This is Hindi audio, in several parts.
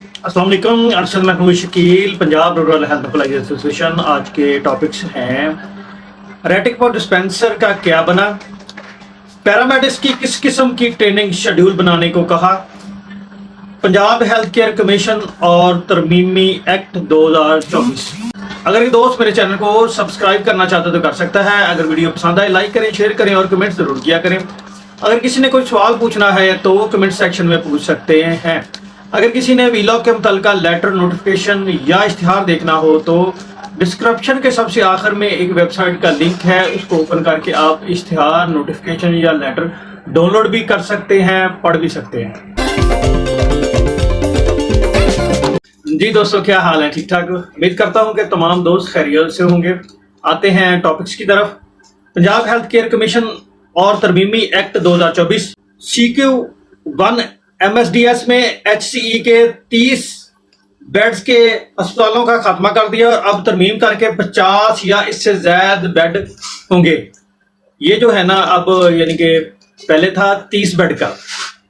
अस्सलाम वालेकुम, Arshad Mahmood Shakeel, Punjab rural health employees association. आज के टॉपिक्स हैं रेटिक फॉर डिस्पेंसर का क्या बना, पैरामेडिक्स की किस किस्म की ट्रेनिंग शेड्यूल बनाने को कहा, पंजाब हेल्थ केयर कमीशन और तरमीमी एक्ट 2024। अगर ये दोस्त मेरे चैनल को सब्सक्राइब करना चाहते तो कर सकता है। अगर वीडियो पसंद आए लाइक करें, शेयर करें और कमेंट जरूर किया करें। अगर किसी ने कोई सवाल पूछना है तो कमेंट सेक्शन में पूछ सकते हैं। अगर किसी ने वीलॉग के मुतल्लिका लेटर, नोटिफिकेशन या इश्तिहार देखना हो तो डिस्क्रिप्शन के सबसे आखिर में एक वेबसाइट का लिंक है, उसको ओपन करके आप इश्तिहार, नोटिफिकेशन या लेटर डाउनलोड भी कर सकते हैं, पढ़ भी सकते हैं। जी दोस्तों, क्या हाल है? ठीक ठाक? उम्मीद करता हूं कि तमाम दोस्त खैरियत से होंगे। आते हैं टॉपिक्स की तरफ। पंजाब हेल्थ केयर कमीशन और तरमीमी एक्ट 2024 CQ1 MSDS में HCE के 30 बेड्स के अस्पतालों का खात्मा कर दिया और अब तरमीम करके 50 या इससे ज्यादा बेड होंगे। ये जो है ना, अब यानी कि पहले था 30 बेड का,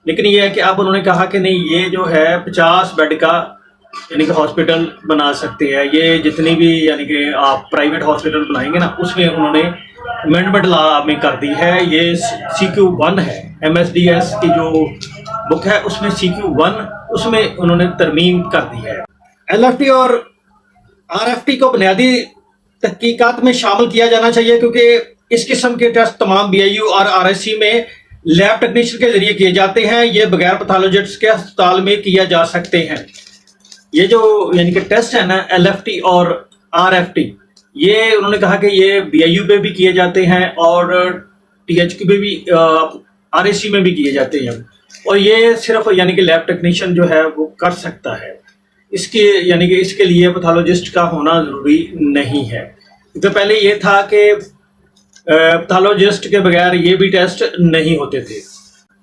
लेकिन ये है कि अब उन्होंने कहा कि नहीं, ये जो है 50 बेड का यानी कि हॉस्पिटल बना सकते हैं। ये जितनी भी यानी कि आप प्राइवेट हॉस्पिटल बनाएंगे ना, उसमें उन्होंने अमेंडमेंट लॉ में कर दी है। ये CQ1 है, MSDS की जो बुक है उसमें CQ1, उसमें उन्होंने तरमीम कर दी है। LFT और RFT को बुनियादी तहकीकात में शामिल किया जाना चाहिए, क्योंकि इस किस्म के टेस्ट तमाम BIU और RSC में लैब टेक्नीशियन के जरिए किए जाते हैं। ये बगैर पैथोलॉजिस्ट के अस्पताल में किया जा सकते हैं। ये जो यानी कि टेस्ट है ना, LFT और RFT, ये उन्होंने कहा कि ये BIU पे भी किए जाते हैं और THQ पे भी, RSC में भी किए जाते हैं। और ये सिर्फ यानी कि लैब टेक्नीशियन जो है वो कर सकता है। इसके यानी कि इसके लिए पैथोलॉजिस्ट का होना जरूरी नहीं है। तो पहले ये था कि पैथोलॉजिस्ट के बगैर ये भी टेस्ट नहीं होते थे।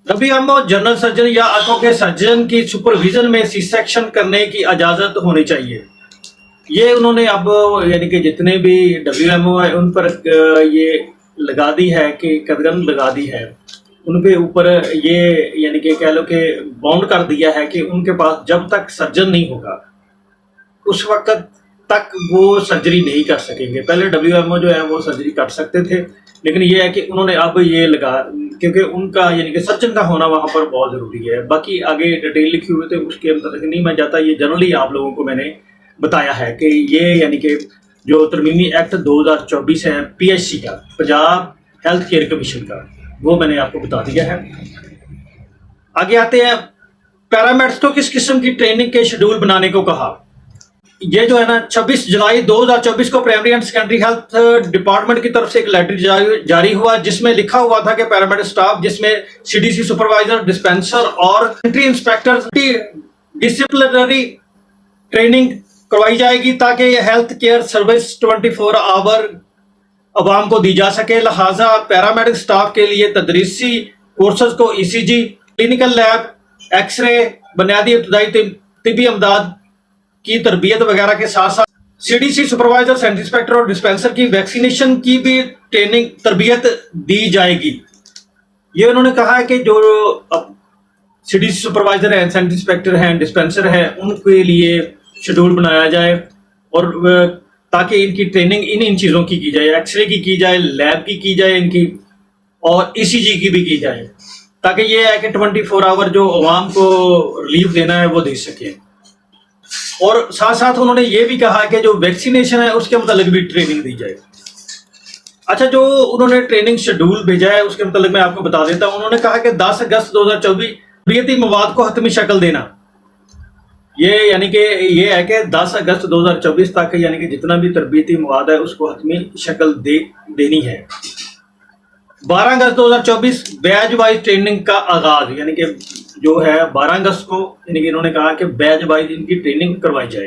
WMO जनरल सर्जन या आंखों के सर्जन की सुपरविजन में सी सेक्शन करने की इजाजत होनी चाहिए। ये उन्होंने अब यानी कि जितने भी WMO है उन पर ये लगा दी है कि कदम लगा दी है, उनके ऊपर ये यानी कि कह लो कि बाउंड कर दिया है कि उनके पास जब तक सर्जन नहीं होगा उस वक्त तक वो सर्जरी नहीं कर सकेंगे। पहले WMO जो है वो सर्जरी कर सकते थे, लेकिन ये है कि उन्होंने अब ये लगा, क्योंकि उनका यानी कि सर्जन का होना वहाँ पर बहुत ज़रूरी है। बाकी आगे डिटेल लिखी हुई थे, उसके मतलब नहीं मैं जाता। ये जनरली आप लोगों को मैंने बताया है कि ये यानी कि जो तरमीमी एक्ट 2024 है PHC का, पंजाब हेल्थ केयर कमीशन का, वो मैंने आपको बता दिया है। आगे आते हैं, पैरामेडिक्स को किस किस्म की ट्रेनिंग के शेड्यूल बनाने को कहा। ये जो है ना, 26 जुलाई 2024 को primary and secondary health department की तरफ से एक लेटर जारी हुआ, जिसमें लिखा हुआ था कि पैरामेडिक स्टाफ, जिसमें CDC सुपरवाइजर, डिस्पेंसर और एंट्री इंस्पेक्टर की डिसिप्लिनरी ट्रेनिंग करवाई जाएगी, ताकि हेल्थ केयर सर्विस 24 आवर अवाम को दी जा सके। लिहाजा पैरामेडिक स्टाफ के लिए तदरीसी कोर्सेज को ECG, क्लिनिकल लैब, एक्सरे, बुनियादी इब्तदाई तिब्बी अमदाद की तरबियत वगैरह के साथ साथ CDC सुपरवाइजर, सेंटर इंस्पेक्टर और डिस्पेंसर की वैक्सीनेशन की भी ट्रेनिंग तरबियत दी जाएगी। ये उन्होंने कहा है कि जो CDC सुपरवाइजर हैं, सेंटर इंस्पेक्टर हैं, डिस्पेंसर हैं, उनके लिए शेड्यूल बनाया जाए और ताकि इनकी ट्रेनिंग इन चीज़ों की जाए, एक्सरे की जाए, लैब की जाए इनकी, और ECG की भी की जाए, ताकि ये है कि 24 आवर जो अवाम को रिलीफ देना है वो दे सके। और साथ साथ उन्होंने ये भी कहा कि जो वैक्सीनेशन है उसके मतलब भी ट्रेनिंग दी जाए। अच्छा, जो उन्होंने ट्रेनिंग शेड्यूल भेजा है उसके मतलब मैं आपको बता देता हूँ। उन्होंने कहा कि 10 अगस्त 2024 तरबियती मवाद को हतमी शक्ल देना। ये यानी कि ये है कि 10 अगस्त 2024 तक यानी कि जितना भी तरबियती मवाद है उसको हतमी शक्ल देनी है। 12 अगस्त 2024 बैच वाइज ट्रेनिंग का आगाज, यानी कि जो है 12 अगस्त को यानी कि इन्होंने कहा कि बैच वाइज इनकी ट्रेनिंग करवाई जाए।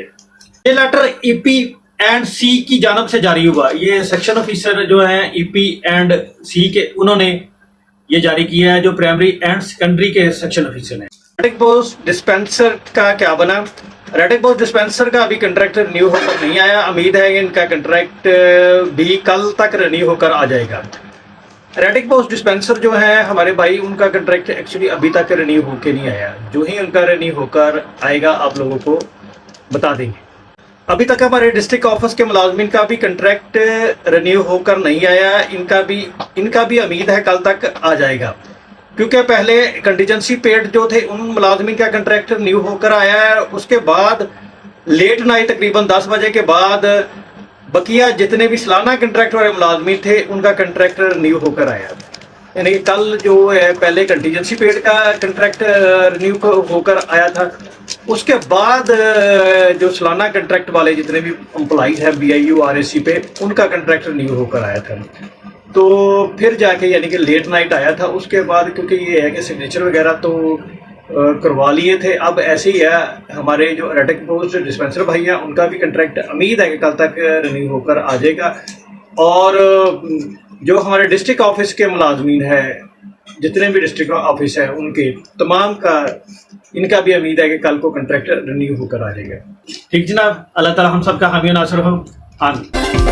ये लेटर EP&C की जानब से जारी हुआ। ये सेक्शन ऑफिसर जो है EP&C के, उन्होंने ये जारी किया है, जो प्राइमरी एंड सेकेंडरी के सेक्शन ऑफिसर हैं। रेटिक पोस्ट डिस्पेंसर का क्या बना। रेटिक पोस्ट डिस्पेंसर का अभी कंट्रैक्ट रिन्यू होकर नहीं आया। उम्मीद है कि इनका कंट्रैक्ट भी कल तक रिन्यू होकर आ जाएगा। रेटिक पोस्ट डिस्पेंसर जो है हमारे भाई, उनका कंट्रैक्ट एक्चुअली अभी तक रिन्यू होकर नहीं आया। जो ही उनका रिन्यू होकर आएगा आप लोगों को बता देंगे। अभी तक हमारे डिस्ट्रिक्ट ऑफिस के मुलाजमिन का भी कंट्रैक्ट रिन्यू होकर नहीं आया। इनका भी उम्मीद है कल तक आ जाएगा, क्योंकि पहले कंटीजेंसी पेड जो थे उन मुलाजमिन का कंट्रैक्ट रिन्यू होकर आया है। उसके बाद लेट नाइट तकरीबन 10 बजे के बाद बकिया जितने भी सालाना कंट्रैक्ट वाले मुलाजमी थे उनका कंट्रैक्ट रिन्यू होकर आया। यानी कि कल जो है पहले कंटीजेंसी पेड का कंट्रैक्ट रिन्यू होकर आया था। उसके बाद जो सालाना कंट्रैक्ट वाले जितने भी एम्प्लॉइज हैं BIU RSC पे, उनका कंट्रैक्ट रिन्यू होकर आया था। तो फिर जाके यानी कि लेट नाइट आया था। उसके बाद क्योंकि ये है कि सिग्नेचर वगैरह तो करवा लिए थे। अब ऐसे ही है, हमारे जो रेटिक पोस्ट डिस्पेंसर भाई हैं उनका भी कंट्रैक्ट उम्मीद है कि कल तक रिन्यू होकर आ जाएगा। और जो हमारे डिस्ट्रिक्ट ऑफिस के मुलाजमीन हैं, जितने भी डिस्ट्रिक्ट ऑफिस हैं उनके तमाम का, इनका भी उम्मीद है कि कल को कंट्रैक्ट रिन्यू होकर आ जाएगा। ठीक जनाब, अल्लाह ताला हम सब का हामी नासर हो। आमीन।